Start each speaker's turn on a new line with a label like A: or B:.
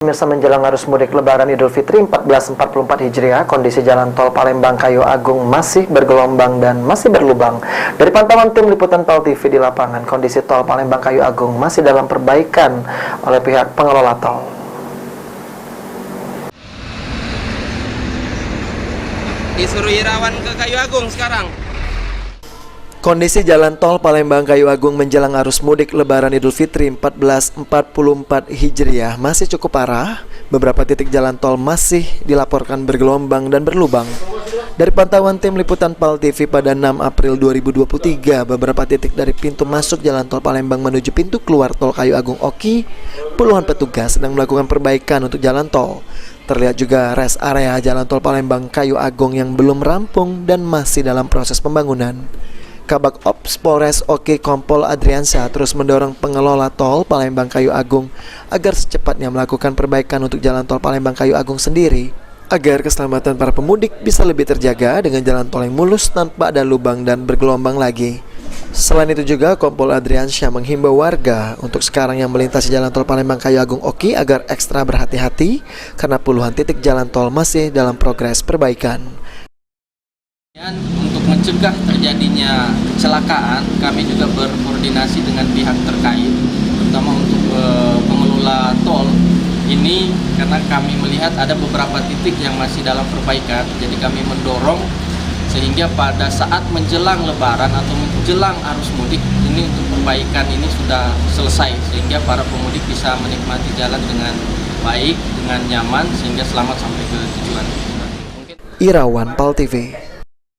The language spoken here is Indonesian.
A: Pemirsa, menjelang arus mudik Lebaran Idul Fitri 1444 Hijriah, kondisi jalan tol Palembang Kayu Agung masih bergelombang dan masih berlubang. Dari pantauan tim liputan Pal TV di lapangan, kondisi tol Palembang Kayu Agung masih dalam perbaikan oleh pihak pengelola tol.
B: Disuruh Irawan ke Kayu Agung sekarang.
A: Kondisi jalan tol Palembang Kayu Agung menjelang arus mudik Lebaran Idul Fitri 1444 Hijriah masih cukup parah. Beberapa titik jalan tol masih dilaporkan bergelombang dan berlubang. Dari pantauan tim liputan Pal TV pada 6 April 2023, beberapa titik dari pintu masuk jalan tol Palembang menuju pintu keluar tol Kayu Agung Oki, puluhan petugas sedang melakukan perbaikan untuk jalan tol. Terlihat juga rest area jalan tol Palembang Kayu Agung yang belum rampung dan masih dalam proses pembangunan. Kabak Ops Polres Oki Kompol Adriansyah terus mendorong pengelola tol Palembang Kayu Agung agar secepatnya melakukan perbaikan untuk jalan tol Palembang Kayu Agung sendiri, agar keselamatan para pemudik bisa lebih terjaga dengan jalan tol yang mulus tanpa ada lubang dan bergelombang lagi. Selain itu juga Kompol Adriansyah menghimbau warga untuk sekarang yang melintasi jalan tol Palembang Kayu Agung Oki agar ekstra berhati-hati karena puluhan titik jalan tol masih dalam progres perbaikan.
B: Untuk mencegah terjadinya kecelakaan, kami juga berkoordinasi dengan pihak terkait, terutama untuk pengelola tol ini, karena kami melihat ada beberapa titik yang masih dalam perbaikan. Jadi kami mendorong sehingga pada saat menjelang Lebaran atau menjelang arus mudik ini untuk perbaikan ini sudah selesai, sehingga para pemudik bisa menikmati jalan dengan baik, dengan nyaman, sehingga selamat sampai ke tujuan.
A: Irawan, Pal TV.